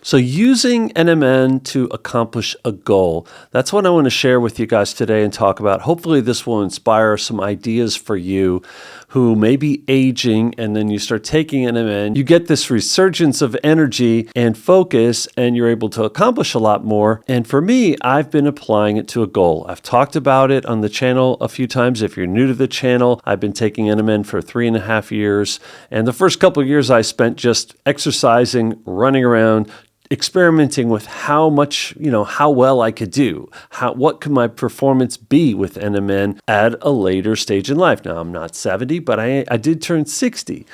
So using NMN to accomplish a goal, that's what I want to share with you guys today and talk about. Hopefully this will inspire some ideas for you who may be aging, and then you start taking NMN, you get this resurgence of energy and focus, and you're able to accomplish a lot more. And for me, I've been applying it to a goal. I've talked about it on the channel a few times. If you're new to the channel, I've been taking NMN for 3.5 years. And the first couple of years I spent just exercising, running around, experimenting with how much, how well I could do. What could my performance be with NMN at a later stage in life? Now, I'm not 70, but I did turn 60.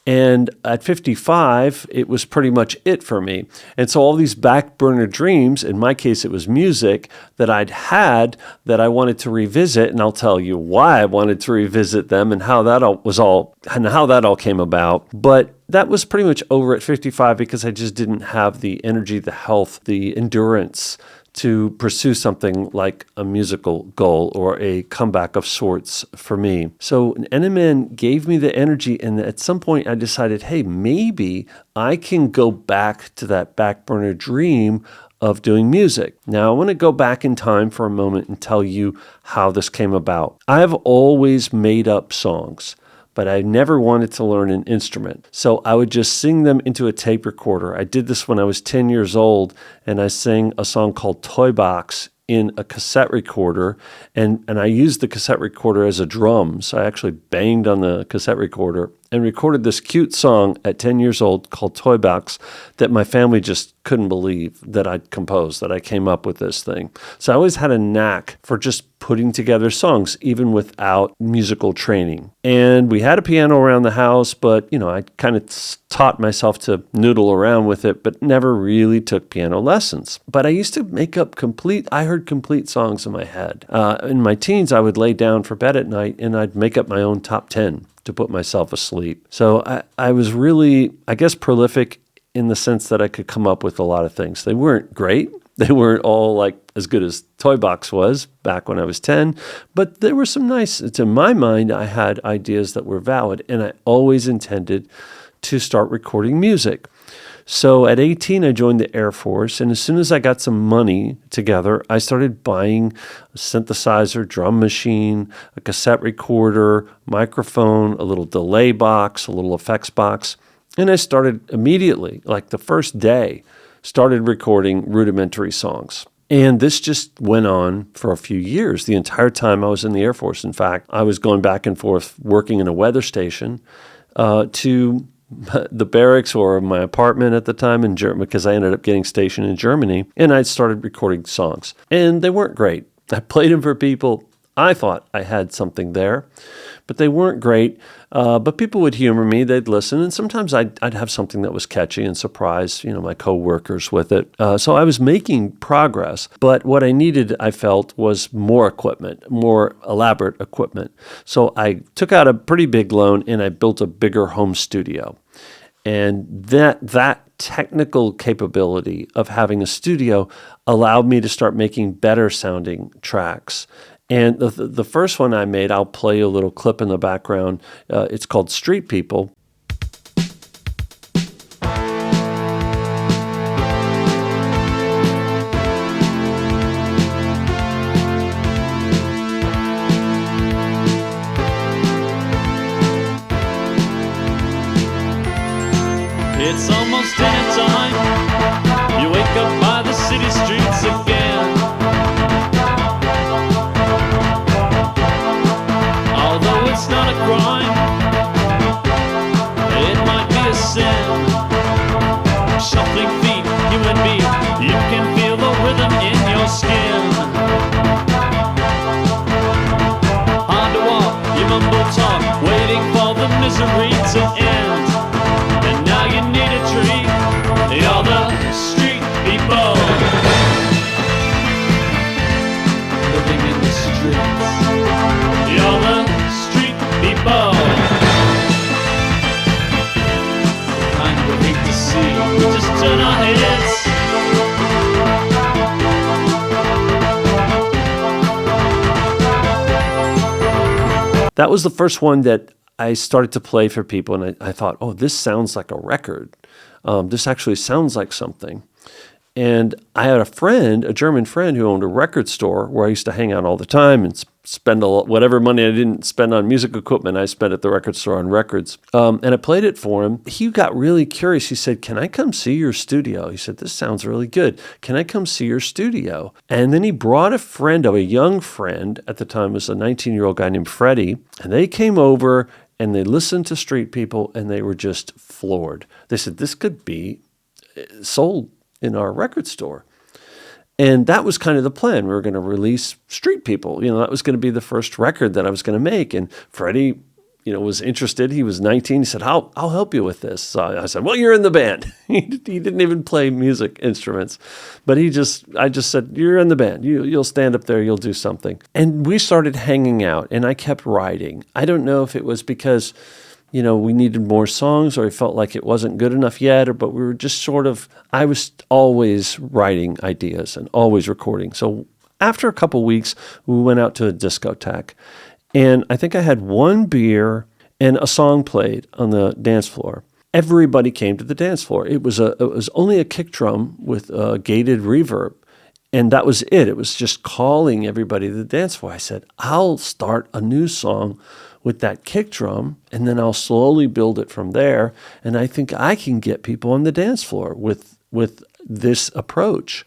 And at 55, it was pretty much it for me. And so all these back burner dreams, in my case, it was music that I'd had that I wanted to revisit. And I'll tell you why I wanted to revisit them and how that all came about. But that was pretty much over at 55 because I just didn't have the energy, the health, the endurance to pursue something like a musical goal or a comeback of sorts for me. So NMN gave me the energy, and at some point I decided, hey, maybe I can go back to that back burner dream of doing music. Now I want to go back in time for a moment and tell you how this came about. I've always made up songs, but I never wanted to learn an instrument. So I would just sing them into a tape recorder. I did this when I was 10 years old, and I sang a song called Toy Box in a cassette recorder, and I used the cassette recorder as a drum. So I actually banged on the cassette recorder and recorded this cute song at 10 years old called Toy Box that my family just couldn't believe that I'd composed, that I came up with this thing. So I always had a knack for just putting together songs, even without musical training. And we had a piano around the house, but, I kind of taught myself to noodle around with it, but never really took piano lessons. But I used to make up complete songs in my head. In my teens, I would lay down for bed at night and I'd make up my own top 10 to put myself asleep. So I was really, I guess, prolific in the sense that I could come up with a lot of things. They weren't great. They weren't all like as good as Toy Box was back when I was 10, but there were some nice, to my mind, I had ideas that were valid, and I always intended to start recording music. So at 18, I joined the Air Force, and as soon as I got some money together, I started buying a synthesizer, drum machine, a cassette recorder, microphone, a little delay box, a little effects box, and I started immediately, like the first day, started recording rudimentary songs. And this just went on for a few years, the entire time I was in the Air Force. In fact, I was going back and forth working in a weather station to the barracks or my apartment at the time in Germany, because I ended up getting stationed in Germany, and I started recording songs. And they weren't great. I played them for people. I thought I had something there, but they weren't great. But people would humor me, they'd listen, and sometimes I'd have something that was catchy and surprise, my coworkers with it. So I was making progress, but what I needed, I felt, was more equipment, more elaborate equipment. So I took out a pretty big loan and I built a bigger home studio. And that technical capability of having a studio allowed me to start making better sounding tracks. And the first one I made, I'll play a little clip in the background. It's called Street People. It's almost dinner time. You wake up by the city streets again. Although it's not a crime, it might be a sin. Shuffling feet, you and me, you can feel the rhythm in your skin. Hard to walk, you mumble talk, waiting for the misery to end. And now you need a treat, you're the street people, living in the streets. You're the street people, kind we hate to see, we just turn our heads. That was the first one that I started to play for people, and I thought, oh, this sounds like a record. This actually sounds like something. And I had a friend, a German friend, who owned a record store where I used to hang out all the time and spend whatever money I didn't spend on music equipment, I spent at the record store on records. And I played it for him. He got really curious. He said, "Can I come see your studio?" He said, "This sounds really good. Can I come see your studio?" And then he brought a young friend, at the time was a 19-year-old guy named Freddie, and they came over and they listened to Street People and they were just floored. They said, "This could be sold in our record store." And that was kind of the plan. We were going to release Street People. That was going to be the first record that I was going to make. And Freddie, was interested. He was 19. He said, I'll help you with this. So I said, "Well, you're in the band." He didn't even play music instruments. But I just said, "You're in the band. You'll stand up there. You'll do something." And we started hanging out, and I kept writing. I don't know if it was because we needed more songs, or I felt like it wasn't good enough yet, but we were just I was always writing ideas and always recording. So after a couple weeks, we went out to a discotheque, and I think I had one beer and a song played on the dance floor. Everybody came to the dance floor. It was only a kick drum with a gated reverb. And that was it. It was just calling everybody to the dance floor. I said, "I'll start a new song with that kick drum, and then I'll slowly build it from there. And I think I can get people on the dance floor with this approach."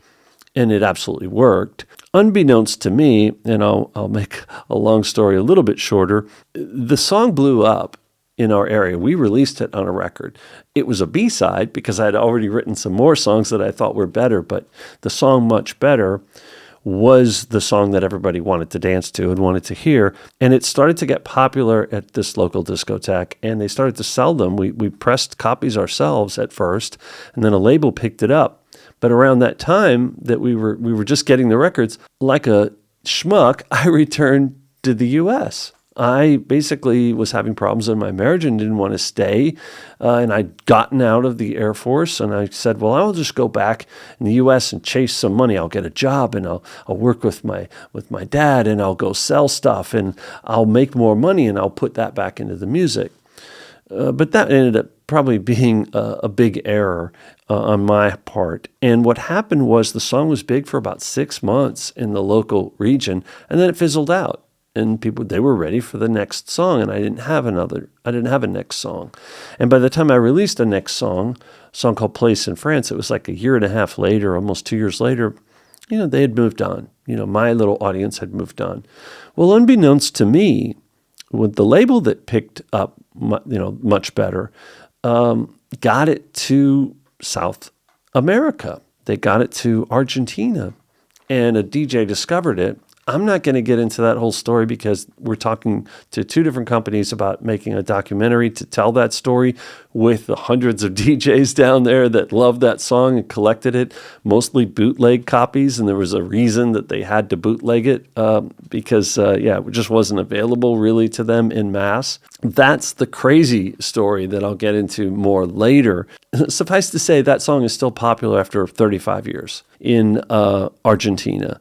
And it absolutely worked. Unbeknownst to me, and I'll make a long story a little bit shorter, the song blew up in our area. We released it on a record. It was a B-side because I had already written some more songs that I thought were better, but the song Much Better was the song that everybody wanted to dance to and wanted to hear. And it started to get popular at this local discotheque, and they started to sell them. We pressed copies ourselves at first, and then a label picked it up. But around that time that we were just getting the records, like a schmuck, I returned to the U.S. I basically was having problems in my marriage and didn't want to stay. And I'd gotten out of the Air Force, and I said, "Well, I'll just go back in the U.S. and chase some money. I'll get a job, and I'll work with my dad, and I'll go sell stuff, and I'll make more money, and I'll put that back into the music." But that ended up probably being a big error on my part. And what happened was the song was big for about 6 months in the local region, and then it fizzled out. And they were ready for the next song, and I didn't have a next song. And by the time I released the next song, a song called Place in France, it was like a year and a half later, almost 2 years later, they had moved on. My little audience had moved on. Well, unbeknownst to me, with the label that picked up, Much Better, got it to South America. They got it to Argentina, and a DJ discovered it. I'm not going to get into that whole story because we're talking to two different companies about making a documentary to tell that story with the hundreds of DJs down there that loved that song and collected it, mostly bootleg copies. And there was a reason that they had to bootleg it because it just wasn't available really to them in mass. That's the crazy story that I'll get into more later. Suffice to say, that song is still popular after 35 years in Argentina.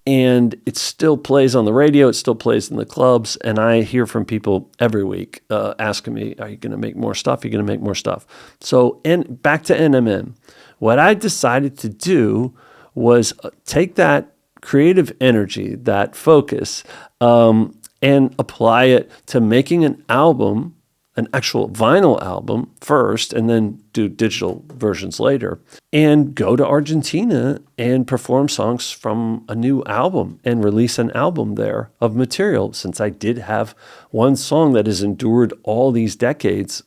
And it still plays on the radio. It still plays in the clubs. And I hear from people every week asking me, are you going to make more stuff? Are you going to make more stuff? So, and back to NMN. What I decided to do was take that creative energy, that focus, and apply it to making an album, an actual vinyl album first, and then do digital versions later, and go to Argentina and perform songs from a new album and release an album there of material. Since I did have one song that has endured all these decades,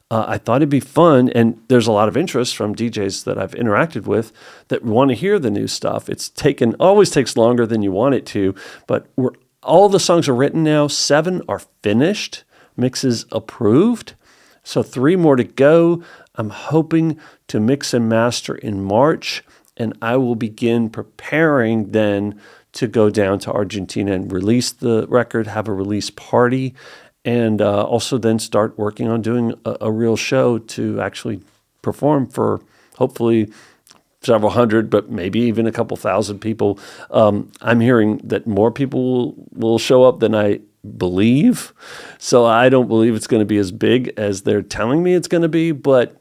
I thought it'd be fun, and there's a lot of interest from DJs that I've interacted with that want to hear the new stuff. It's always takes longer than you want it to, but all the songs are written now. 7 are finished, mixes approved. So 3 more to go. I'm hoping to mix and master in March, and I will begin preparing then to go down to Argentina and release the record, have a release party, and also then start working on doing a real show to actually perform for hopefully several hundred, but maybe even a couple thousand people. I'm hearing that more people will show up than I believe. So I don't believe it's going to be as big as they're telling me it's going to be. But,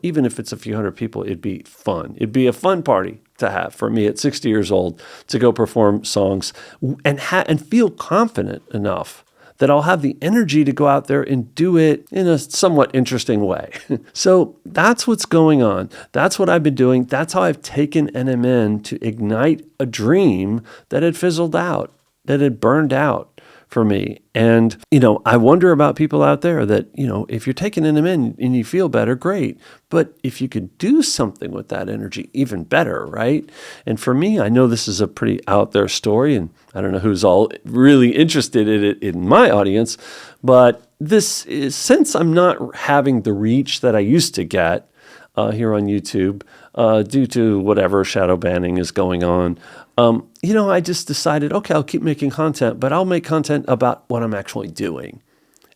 even if it's a few hundred people, it'd be fun. It'd be a fun party to have for me at 60 years old to go perform songs and feel confident enough that I'll have the energy to go out there and do it in a somewhat interesting way. So that's what's going on. That's what I've been doing. That's how I've taken NMN to ignite a dream that had fizzled out, that had burned out for me. And, I wonder about people out there that, if you're taking NMN and you feel better, great. But if you could do something with that energy, even better, right? And for me, I know this is a pretty out there story, and I don't know who's all really interested in it in my audience, but this is, since I'm not having the reach that I used to get here on YouTube due to whatever shadow banning is going on, I just decided, okay, I'll keep making content, but I'll make content about what I'm actually doing.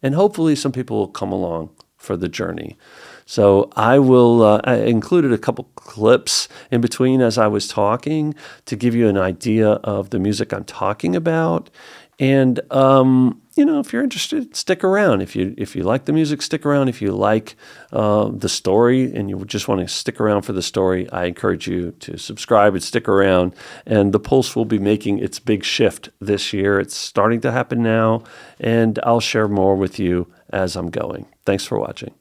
And hopefully some people will come along for the journey. So I included a couple clips in between as I was talking to give you an idea of the music I'm talking about. And, if you're interested, stick around. If you like the music, stick around. If you like the story and you just want to stick around for the story, I encourage you to subscribe and stick around. And the Pulse will be making its big shift this year. It's starting to happen now, and I'll share more with you as I'm going. Thanks for watching.